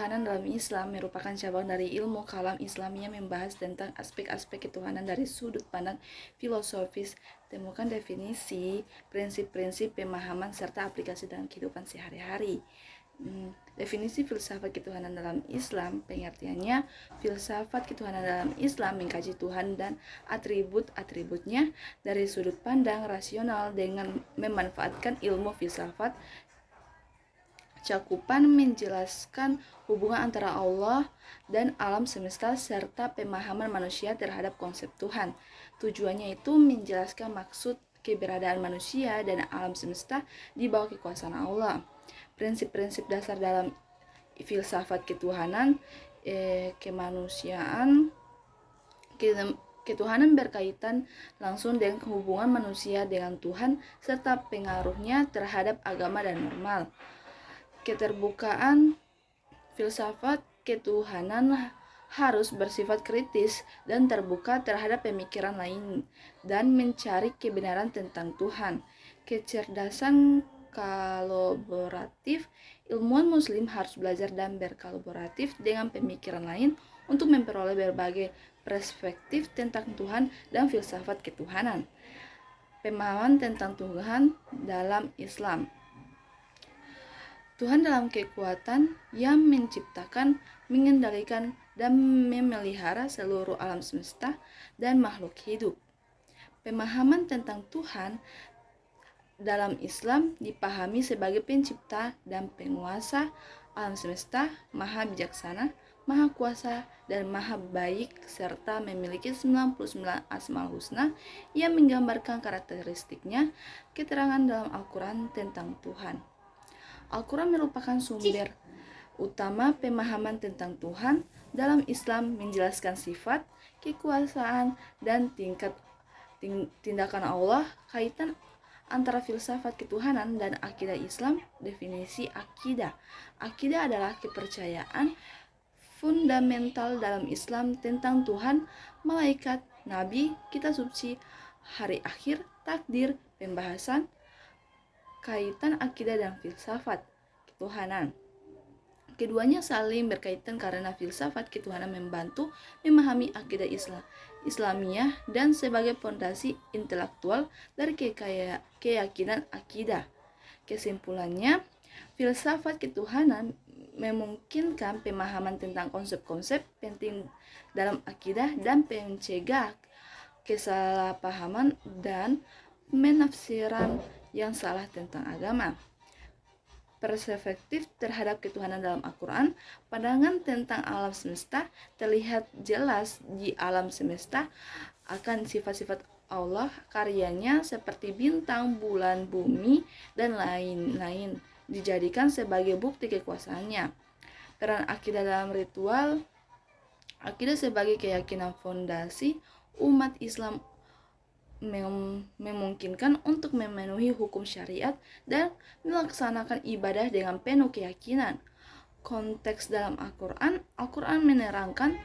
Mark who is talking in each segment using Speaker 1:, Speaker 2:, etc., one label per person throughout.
Speaker 1: ketuhanan dalam Islam merupakan cabang dari ilmu kalam Islam yang membahas tentang aspek-aspek ketuhanan dari sudut pandang filosofis. Temukan definisi, prinsip-prinsip pemahaman, serta aplikasi dalam kehidupan sehari-hari. Definisi filsafat ketuhanan dalam Islam, pengertiannya, filsafat ketuhanan dalam Islam mengkaji Tuhan dan atribut-atributnya dari sudut pandang rasional dengan memanfaatkan ilmu filsafat. Cakupan menjelaskan hubungan antara Allah dan alam semesta serta pemahaman manusia terhadap konsep Tuhan. Tujuannya itu menjelaskan maksud keberadaan manusia dan alam semesta di bawah kekuasaan Allah. Prinsip-prinsip dasar dalam filsafat ketuhanan, kemanusiaan, ketuhanan berkaitan langsung dengan hubungan manusia dengan Tuhan serta pengaruhnya terhadap agama dan normal. Keterbukaan filsafat ketuhanan harus bersifat kritis dan terbuka terhadap pemikiran lain dan mencari kebenaran tentang Tuhan. Kecerdasan kolaboratif, ilmuwan muslim harus belajar dan berkolaboratif dengan pemikiran lain untuk memperoleh berbagai perspektif tentang Tuhan dan filsafat ketuhanan. Pemahaman tentang Tuhan dalam Islam. Tuhan dalam kekuatan yang menciptakan, mengendalikan, dan memelihara seluruh alam semesta dan makhluk hidup. Pemahaman tentang Tuhan dalam Islam dipahami sebagai pencipta dan penguasa alam semesta, maha bijaksana, maha kuasa, dan maha baik, serta memiliki 99 asmaul husna yang menggambarkan karakteristiknya. Keterangan dalam Al-Quran tentang Tuhan. Al-Quran merupakan sumber utama pemahaman tentang Tuhan. Dalam Islam menjelaskan sifat, kekuasaan, dan tindakan Allah. Kaitan antara filsafat ketuhanan dan akidah Islam. Definisi akidah. Akidah adalah kepercayaan fundamental dalam Islam tentang Tuhan, malaikat, nabi, kitab suci, hari akhir, takdir. Pembahasan kaitan akidah dan filsafat ketuhanan. Keduanya saling berkaitan karena filsafat ketuhanan membantu memahami akidah Islamiyah dan sebagai fondasi intelektual dari keyakinan akidah. Kesimpulannya, filsafat ketuhanan memungkinkan pemahaman tentang konsep-konsep penting dalam akidah dan mencegah kesalahpahaman dan penafsiran yang salah tentang agama. Perspektif terhadap ketuhanan dalam Al-Quran, pandangan tentang alam semesta terlihat jelas di alam semesta akan sifat-sifat Allah, karyanya seperti bintang, bulan, bumi, dan lain-lain dijadikan sebagai bukti kekuasaannya. Peran akidah dalam ritual. Akidah sebagai keyakinan fondasi umat Islam memungkinkan untuk memenuhi hukum syariat dan melaksanakan ibadah dengan penuh keyakinan. Konteks dalam Al-Quran menerangkan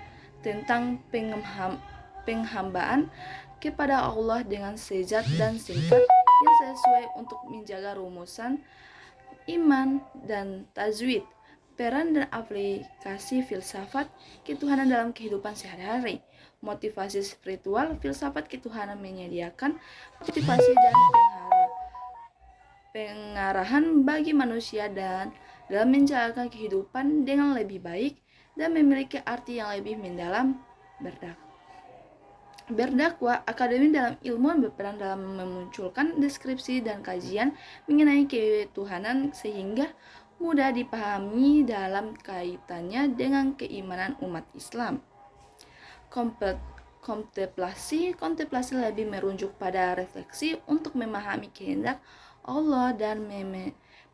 Speaker 1: tentang penghambaan kepada Allah dengan sejat dan singkat yang sesuai untuk menjaga rumusan iman dan tajwid. Peran dan aplikasi filsafat ketuhanan dalam kehidupan sehari-hari. Motivasi spiritual, filsafat ketuhanan menyediakan motivasi dan pengarahan bagi manusia dan dalam menjalankan kehidupan dengan lebih baik dan memiliki arti yang lebih mendalam. Berdakwah, akademi dalam ilmu berperan dalam memunculkan deskripsi dan kajian mengenai ketuhanan sehingga mudah dipahami dalam kaitannya dengan keimanan umat Islam. Kontemplasi lebih merujuk pada refleksi untuk memahami kehendak Allah dan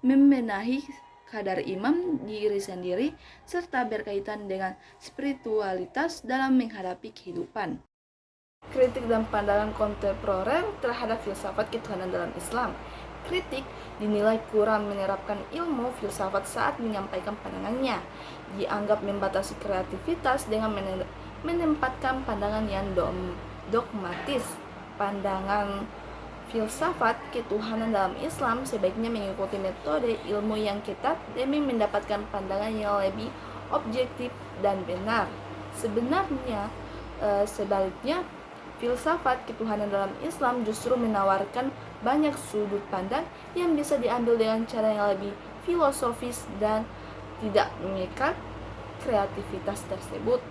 Speaker 1: membenahi kadar iman diri sendiri serta berkaitan dengan spiritualitas dalam menghadapi kehidupan. Kritik dan pandangan kontemporer terhadap filsafat ketuhanan dalam Islam. Kritik dinilai kurang menerapkan ilmu filsafat saat menyampaikan pandangannya, dianggap membatasi kreativitas dengan menempatkan pandangan yang dogmatis. Pandangan filsafat ketuhanan dalam Islam sebaiknya mengikuti metode ilmu yang ketat demi mendapatkan pandangan yang lebih objektif dan benar. Sebenarnya sebaliknya, filsafat ketuhanan dalam Islam justru menawarkan banyak sudut pandang yang bisa diambil dengan cara yang lebih filosofis dan tidak mengikat kreativitas tersebut.